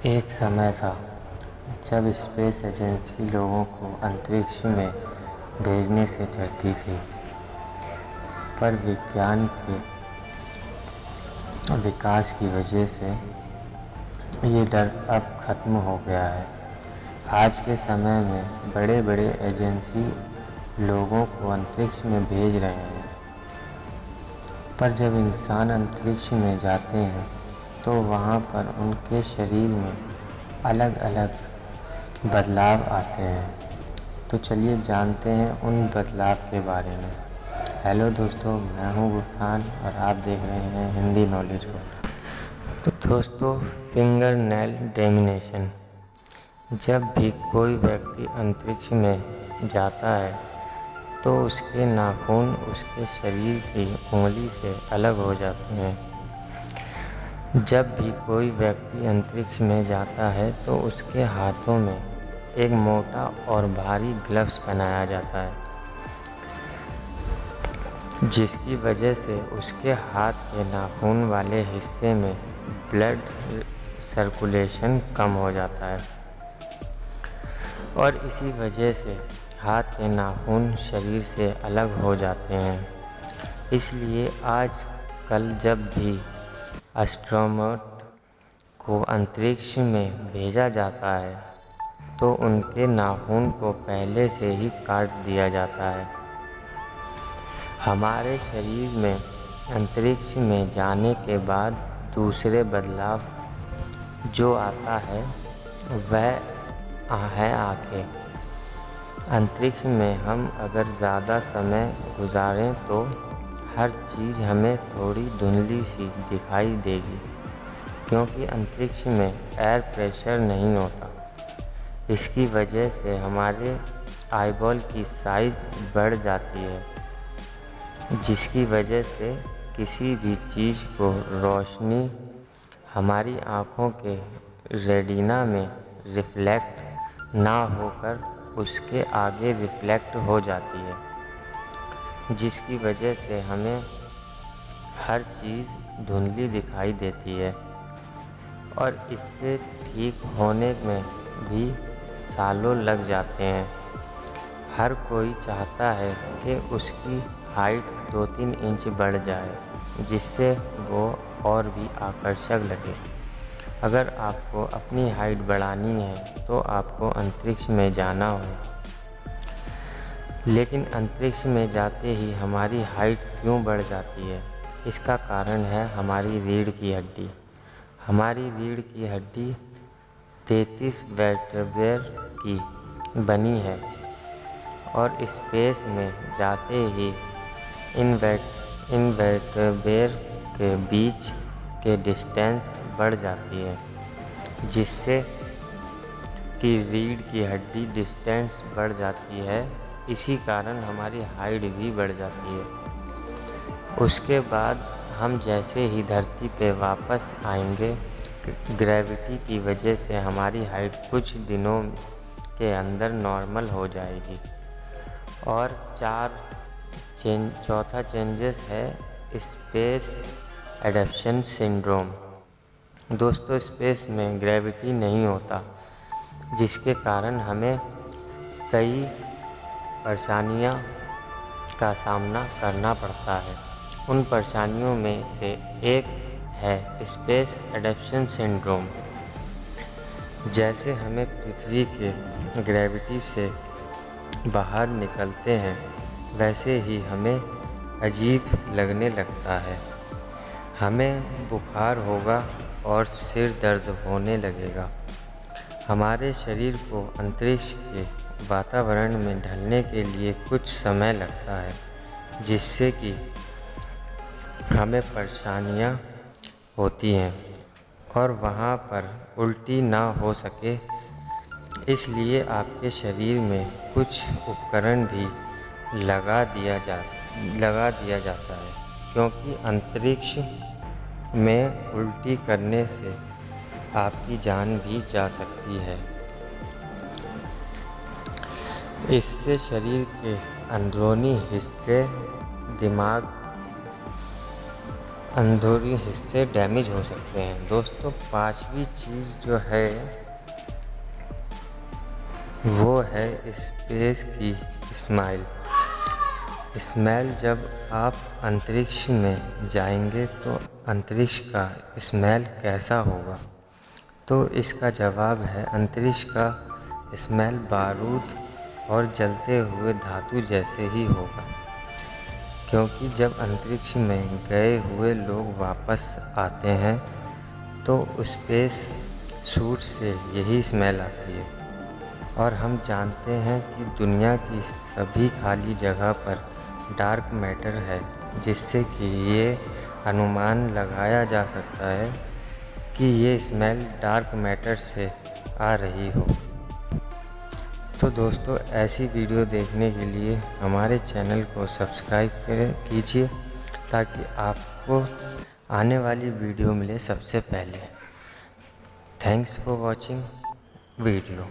एक समय था जब स्पेस एजेंसी लोगों को अंतरिक्ष में भेजने से डरती थी, पर विज्ञान के विकास की वजह से ये डर अब खत्म हो गया है। आज के समय में बड़े बड़े एजेंसी लोगों को अंतरिक्ष में भेज रहे हैं, पर जब इंसान अंतरिक्ष में जाते हैं तो वहाँ पर उनके शरीर में अलग अलग बदलाव आते हैं। तो चलिए जानते हैं उन बदलाव के बारे में। हेलो दोस्तों, मैं हूँ गुफरान और आप देख रहे हैं हिंदी नॉलेज वर्ल्ड। तो दोस्तों, फिंगर नेल डेमिनेशन। जब भी कोई व्यक्ति अंतरिक्ष में जाता है तो उसके नाखून उसके शरीर की उंगली से अलग हो जाते हैं। जब भी कोई व्यक्ति अंतरिक्ष में जाता है तो उसके हाथों में एक मोटा और भारी ग्लव्स पहनाया जाता है, जिसकी वजह से उसके हाथ के नाखून वाले हिस्से में ब्लड सर्कुलेशन कम हो जाता है और इसी वजह से हाथ के नाखून शरीर से अलग हो जाते हैं। इसलिए आज कल जब भी एस्ट्रोनॉट को अंतरिक्ष में भेजा जाता है तो उनके नाखून को पहले से ही काट दिया जाता है। हमारे शरीर में अंतरिक्ष में जाने के बाद दूसरे बदलाव जो आता है वह है आँखें। अंतरिक्ष में हम अगर ज़्यादा समय गुजारें तो हर चीज़ हमें थोड़ी धुंधली सी दिखाई देगी, क्योंकि अंतरिक्ष में एयर प्रेशर नहीं होता। इसकी वजह से हमारे आईबॉल की साइज़ बढ़ जाती है, जिसकी वजह से किसी भी चीज़ को रोशनी हमारी आँखों के रेटिना में रिफ्लेक्ट ना होकर उसके आगे रिफ्लेक्ट हो जाती है, जिसकी वजह से हमें हर चीज़ धुंधली दिखाई देती है और इससे ठीक होने में भी सालों लग जाते हैं। हर कोई चाहता है कि उसकी हाइट 2-3 इंच बढ़ जाए, जिससे वो और भी आकर्षक लगे। अगर आपको अपनी हाइट बढ़ानी है तो आपको अंतरिक्ष में जाना हो, लेकिन अंतरिक्ष में जाते ही हमारी हाइट क्यों बढ़ जाती है? इसका कारण है हमारी रीढ़ की हड्डी। हमारी रीढ़ की हड्डी 33 वर्टेब्रे की बनी है और स्पेस में जाते ही इन वर्टेब्रे के बीच के डिस्टेंस बढ़ जाती है, जिससे कि रीढ़ की हड्डी डिस्टेंस बढ़ जाती है। इसी कारण हमारी हाइट भी बढ़ जाती है। उसके बाद हम जैसे ही धरती पे वापस आएंगे, ग्रेविटी की वजह से हमारी हाइट कुछ दिनों के अंदर नॉर्मल हो जाएगी। और चौथा चेंजेस है स्पेस एडप्शन सिंड्रोम। दोस्तों, स्पेस में ग्रेविटी नहीं होता, जिसके कारण हमें कई परेशानियों का सामना करना पड़ता है। उन परेशानियों में से एक है स्पेस एडप्शन सिंड्रोम। जैसे हमें पृथ्वी के ग्रेविटी से बाहर निकलते हैं, वैसे ही हमें अजीब लगने लगता है। हमें बुखार होगा और सिर दर्द होने लगेगा। हमारे शरीर को अंतरिक्ष के वातावरण में ढलने के लिए कुछ समय लगता है, जिससे कि हमें परेशानियां होती हैं और वहाँ पर उल्टी ना हो सके, इसलिए आपके शरीर में कुछ उपकरण भी लगा दिया जाता है, क्योंकि अंतरिक्ष में उल्टी करने से आपकी जान भी जा सकती है। इससे शरीर के अंदरूनी हिस्से, दिमाग अंदरूनी हिस्से डैमेज हो सकते हैं। दोस्तों, पांचवी चीज़ जो है वो है स्पेस की स्मेल। जब आप अंतरिक्ष में जाएंगे तो अंतरिक्ष का स्मेल कैसा होगा? तो इसका जवाब है, अंतरिक्ष का स्मेल बारूद और जलते हुए धातु जैसे ही होगा, क्योंकि जब अंतरिक्ष में गए हुए लोग वापस आते हैं तो स्पेस सूट से यही स्मेल आती है। और हम जानते हैं कि दुनिया की सभी खाली जगह पर डार्क मैटर है, जिससे कि ये अनुमान लगाया जा सकता है कि ये स्मेल डार्क मैटर से आ रही हो। तो दोस्तों, ऐसी वीडियो देखने के लिए हमारे चैनल को सब्सक्राइब कीजिए, ताकि आपको आने वाली वीडियो मिले सबसे पहले। Thanks for watching video.